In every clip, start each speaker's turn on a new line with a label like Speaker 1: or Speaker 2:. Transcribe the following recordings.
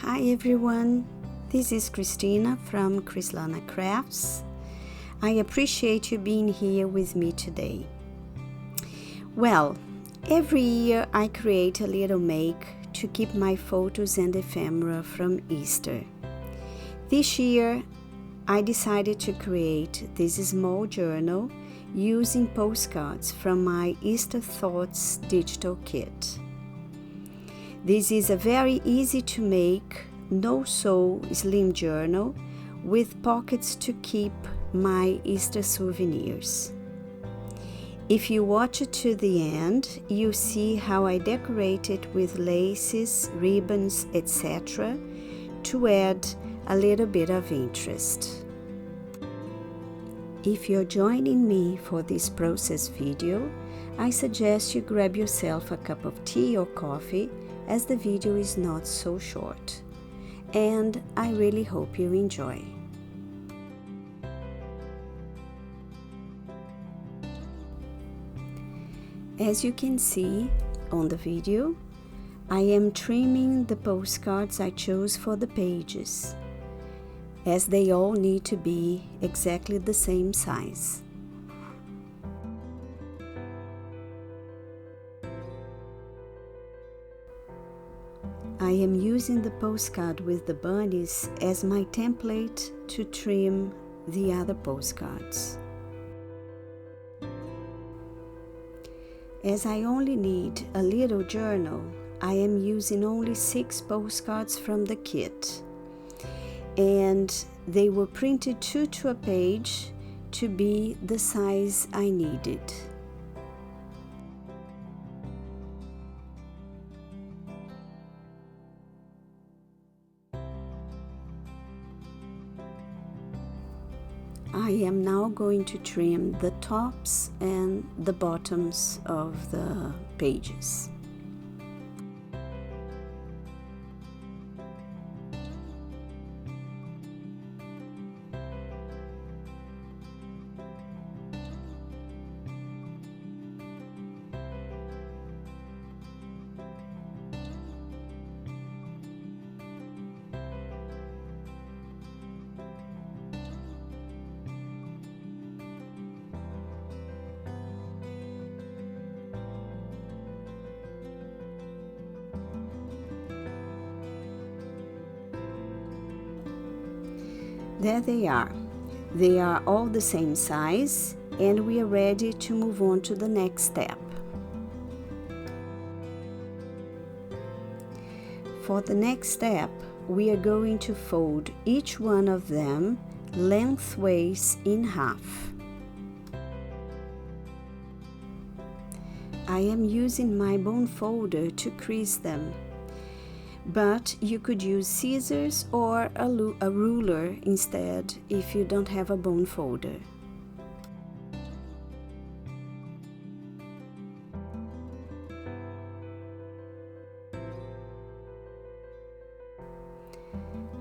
Speaker 1: Hi everyone, this is Christina from Chrislana Crafts. I appreciate you being here with me today. Well, every year I create a little make to keep my photos and ephemera from Easter. This year I decided to create this small journal using postcards from my Easter Thoughts digital kit. This is a very easy to make, no-sew slim journal with pockets to keep my Easter souvenirs. If you watch it to the end, you see how I decorate it with laces, ribbons, etc. to add a little bit of interest. If you're joining me for this process video, I suggest you grab yourself a cup of tea or coffee, as the video is not so short, and I really hope you enjoy. As you can see on the video, I am trimming the postcards I chose for the pages, as they all need to be exactly the same size. I am using the postcard with the bunnies as my template to trim the other postcards. As I only need a little journal, I am using only 6 postcards from the kit, and they were printed 2 to a page to be the size I needed. I am now going to trim the tops and the bottoms of the pages. There they are. They are all the same size, and we are ready to move on to the next step. For the next step, we are going to fold each one of them lengthways in half. I am using my bone folder to crease them, but you could use scissors or a ruler instead if you don't have a bone folder.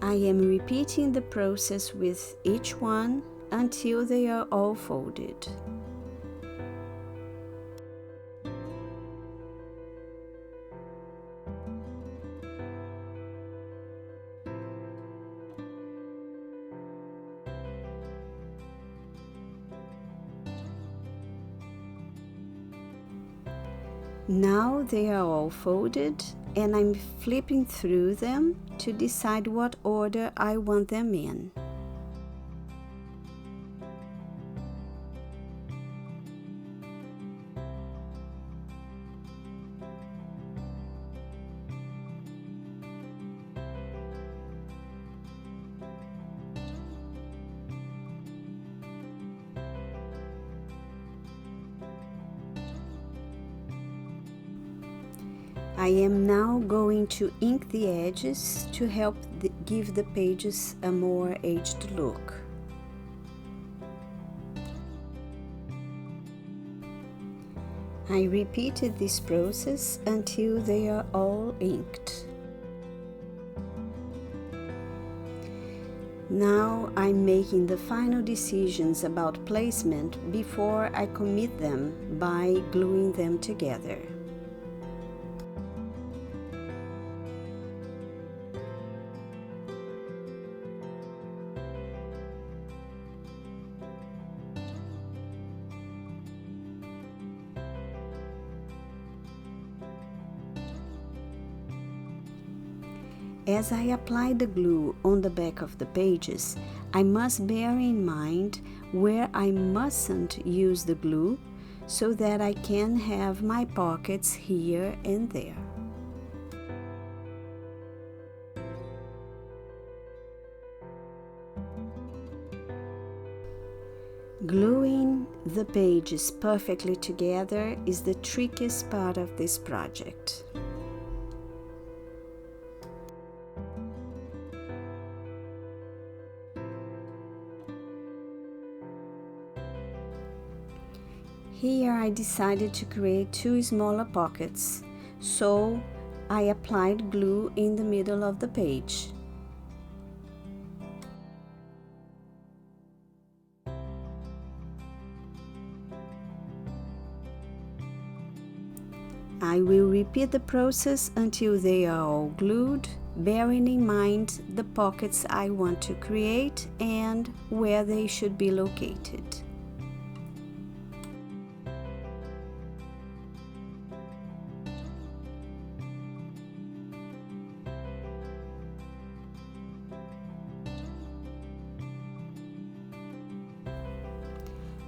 Speaker 1: I am repeating the process with each one until they are all folded. Now they are all folded, and I'm flipping through them to decide what order I want them in. I am now going to ink the edges to help give the pages a more aged look. I repeated this process until they are all inked. Now I'm making the final decisions about placement before I commit them by gluing them together. As I apply the glue on the back of the pages, I must bear in mind where I mustn't use the glue so that I can have my pockets here and there. Gluing the pages perfectly together is the trickiest part of this project. Here I decided to create two smaller pockets, so I applied glue in the middle of the page. I will repeat the process until they are all glued, bearing in mind the pockets I want to create and where they should be located.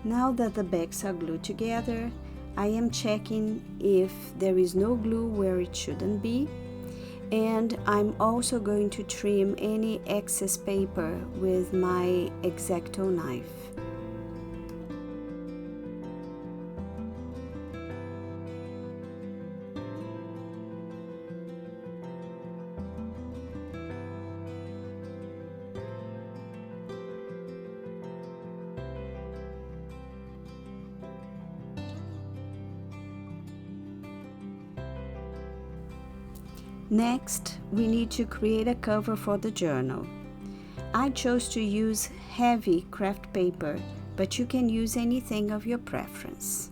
Speaker 1: Now that the backs are glued together, I am checking if there is no glue where it shouldn't be, and I'm also going to trim any excess paper with my X-Acto knife. Next, we need to create a cover for the journal. I chose to use heavy craft paper, but you can use anything of your preference.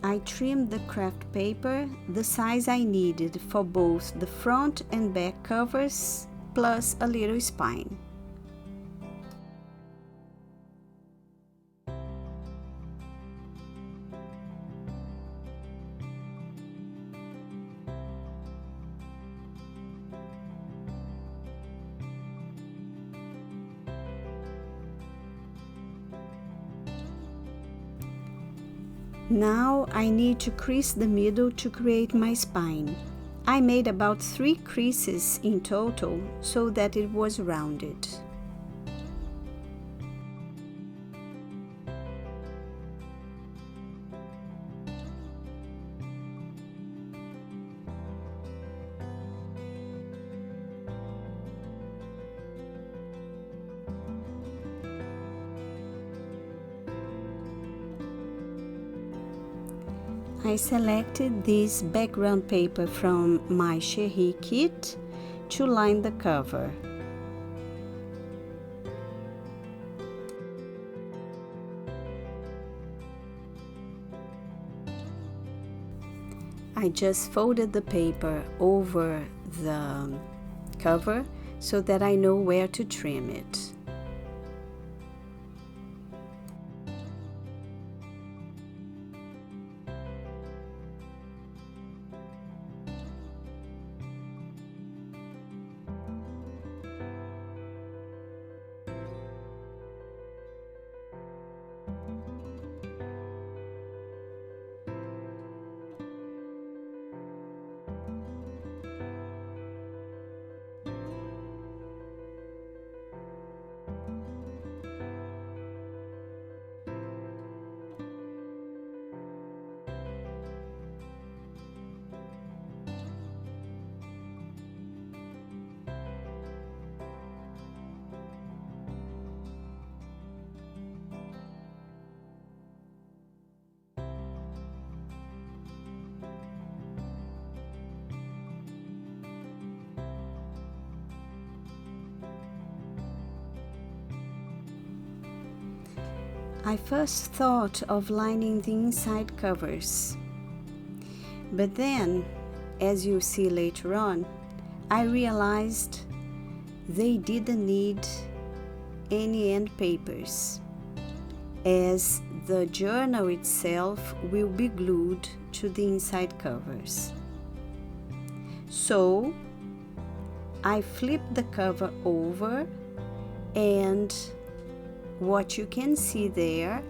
Speaker 1: I trimmed the craft paper the size I needed for both the front and back covers, plus a little spine. Now I need to crease the middle to create my spine. I made about 3 creases in total so that it was rounded. I selected this background paper from my Cherie kit to line the cover. I just folded the paper over the cover so that I know where to trim it. I first thought of lining the inside covers, but then, as you'll see later on, I realized they didn't need any end papers, as the journal itself will be glued to the inside covers. So I flipped the cover over, and what you can see there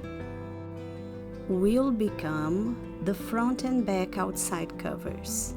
Speaker 1: will become the front and back outside covers.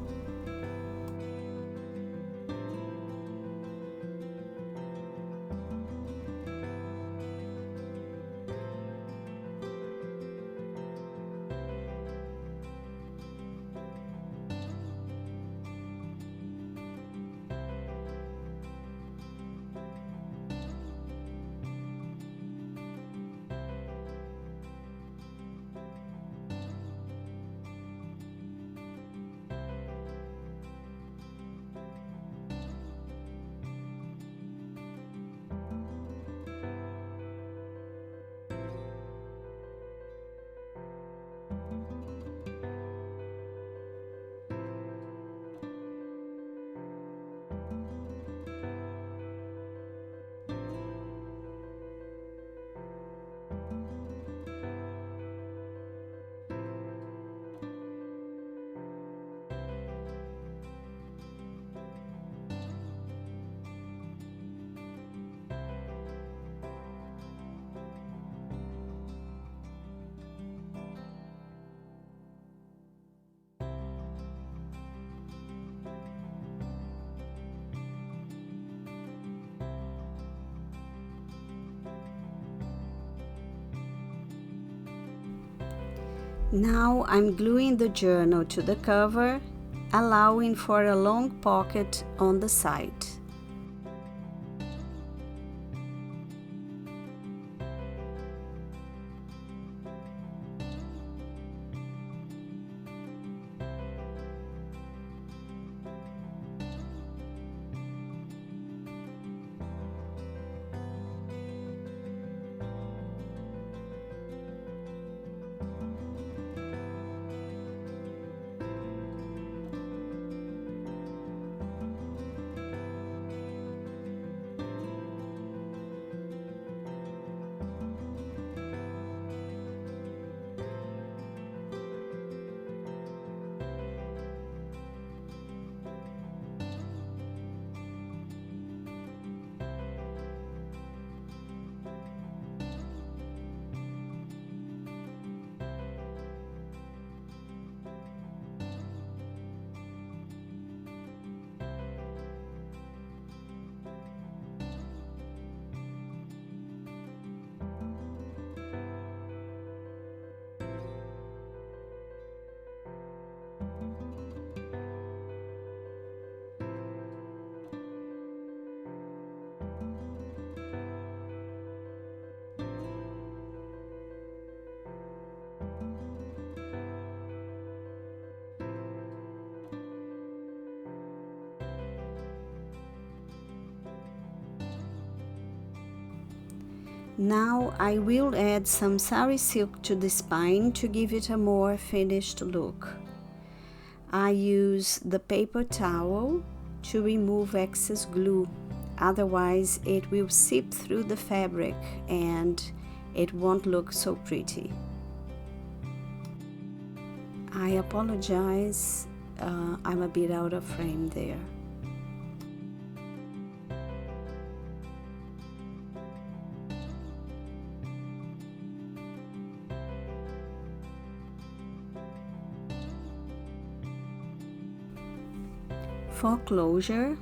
Speaker 1: Now I'm gluing the journal to the cover, allowing for a long pocket on the side. Now I will add some sari silk to the spine to give it a more finished look. I use the paper towel to remove excess glue, otherwise it will seep through the fabric and it won't look so pretty. I apologize, I'm a bit out of frame there. For closure,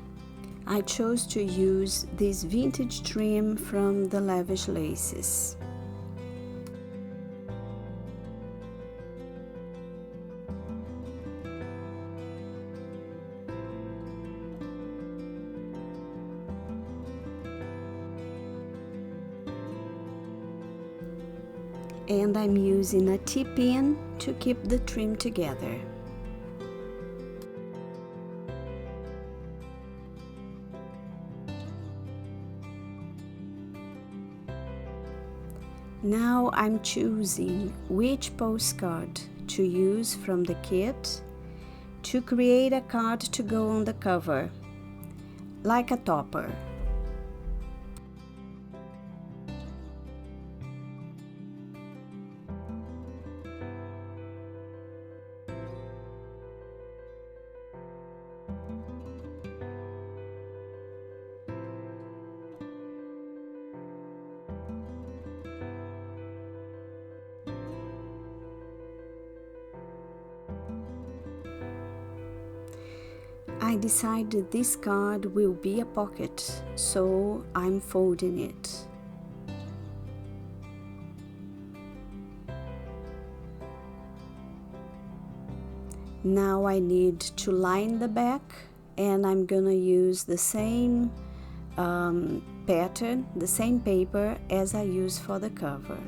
Speaker 1: I chose to use this vintage trim from the Lavish Laces. And I'm using a T-pin to keep the trim together. Now I'm choosing which postcard to use from the kit to create a card to go on the cover, like a topper. I decided this card will be a pocket, so I'm folding it. Now I need to line the back, and I'm gonna use the same pattern, the same paper as I use for the cover.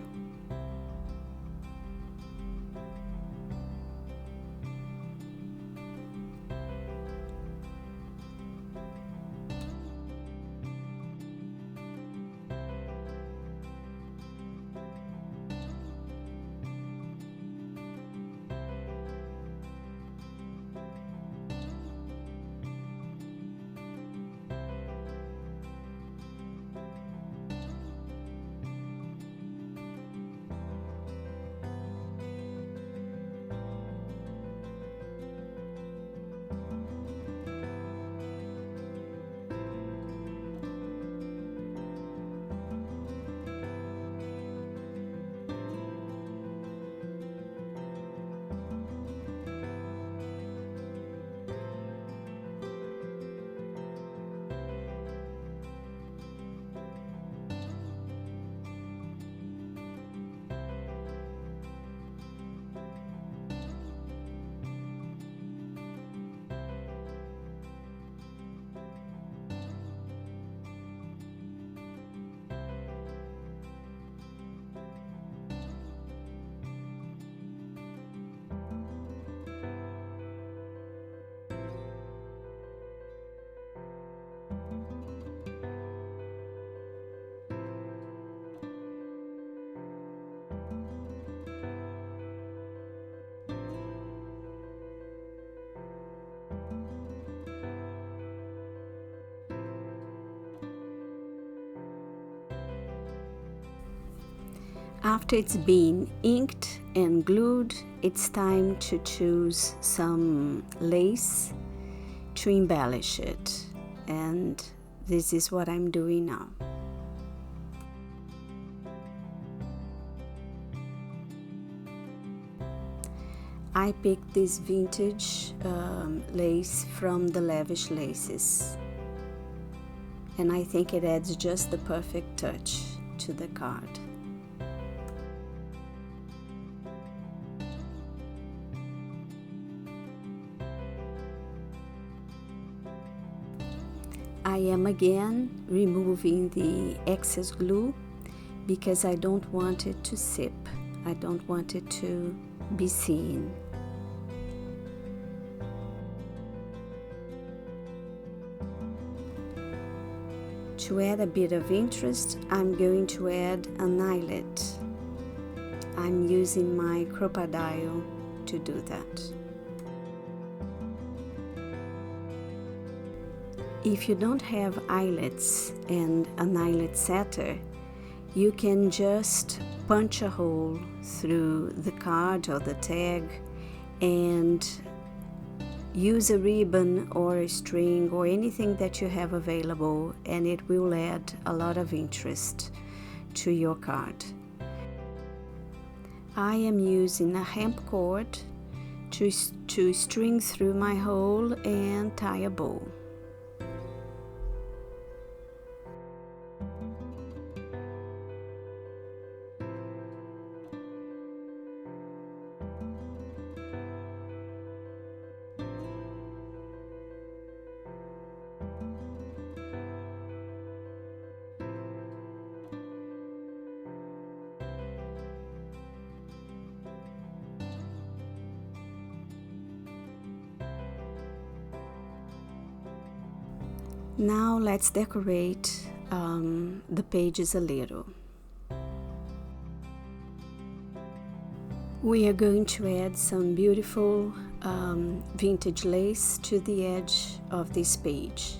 Speaker 1: After it's been inked and glued, it's time to choose some lace to embellish it, and this is what I'm doing now. I picked this vintage lace from the Lavish Laces, and I think it adds just the perfect touch to the card. I am again removing the excess glue because I don't want it to sip. I don't want it to be seen. To add a bit of interest, I'm going to add an eyelet. I'm using my crocodile to do that. If you don't have eyelets and an eyelet setter, you can just punch a hole through the card or the tag and use a ribbon or a string or anything that you have available, and it will add a lot of interest to your card. I am using a hemp cord to string through my hole and tie a bow. Now let's decorate the pages a little. We are going to add some beautiful vintage lace to the edge of this page.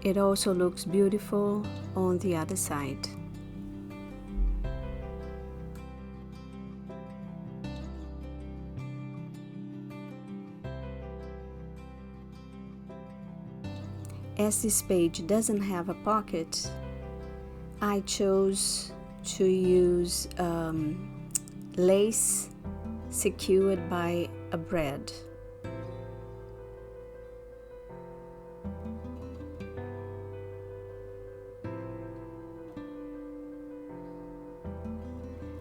Speaker 1: It also looks beautiful on the other side. As this page doesn't have a pocket, I chose to use lace secured by a brad.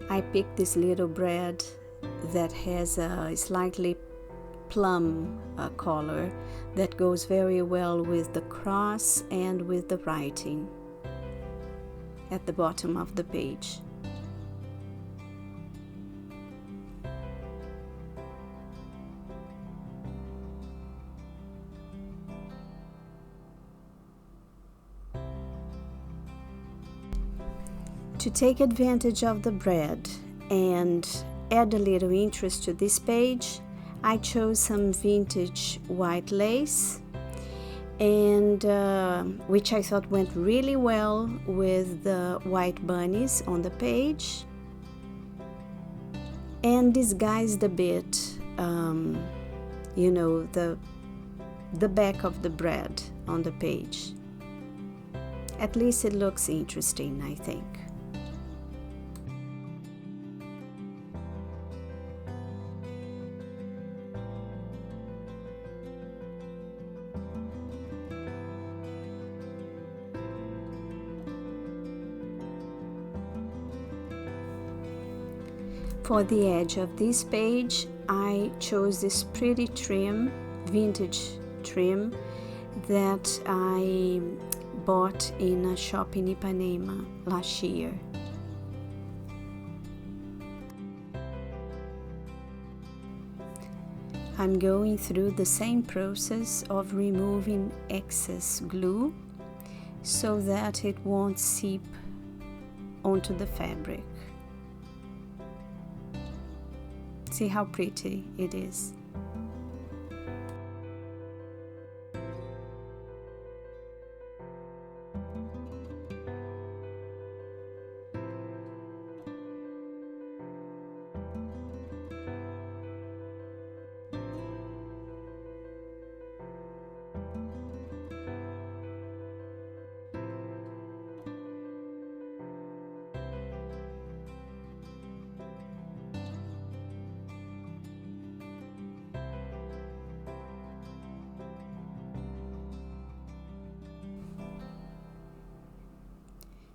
Speaker 1: I picked this little brad that has a slightly plum color that goes very well with the cross and with the writing at the bottom of the page. To take advantage of the brad and add a little interest to this page, I chose some vintage white lace, and which I thought went really well with the white bunnies on the page, and disguised a bit, you know, the back of the brad on the page. At least it looks interesting, I think. For the edge of this page, I chose this pretty trim, vintage trim, that I bought in a shop in Ipanema last year. I'm going through the same process of removing excess glue so that it won't seep onto the fabric. See how pretty it is.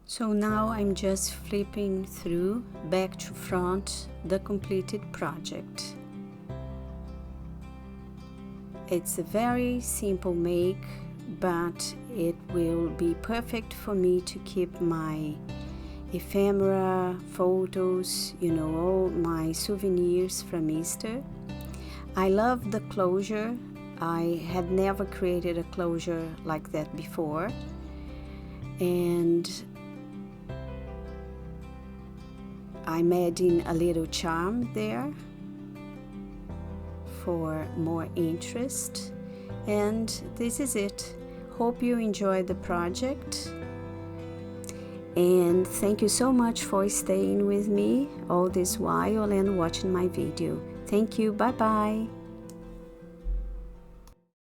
Speaker 1: So now I'm just flipping through back to front the completed project. It's a very simple make, but it will be perfect for me to keep my ephemera, photos, you know, all my souvenirs from Easter. I love the closure. I had never created a closure like that before, and I'm adding a little charm there for more interest, and this is it. Hope you enjoyed the project, and thank you so much for staying with me all this while and watching my video. Thank you. Bye bye.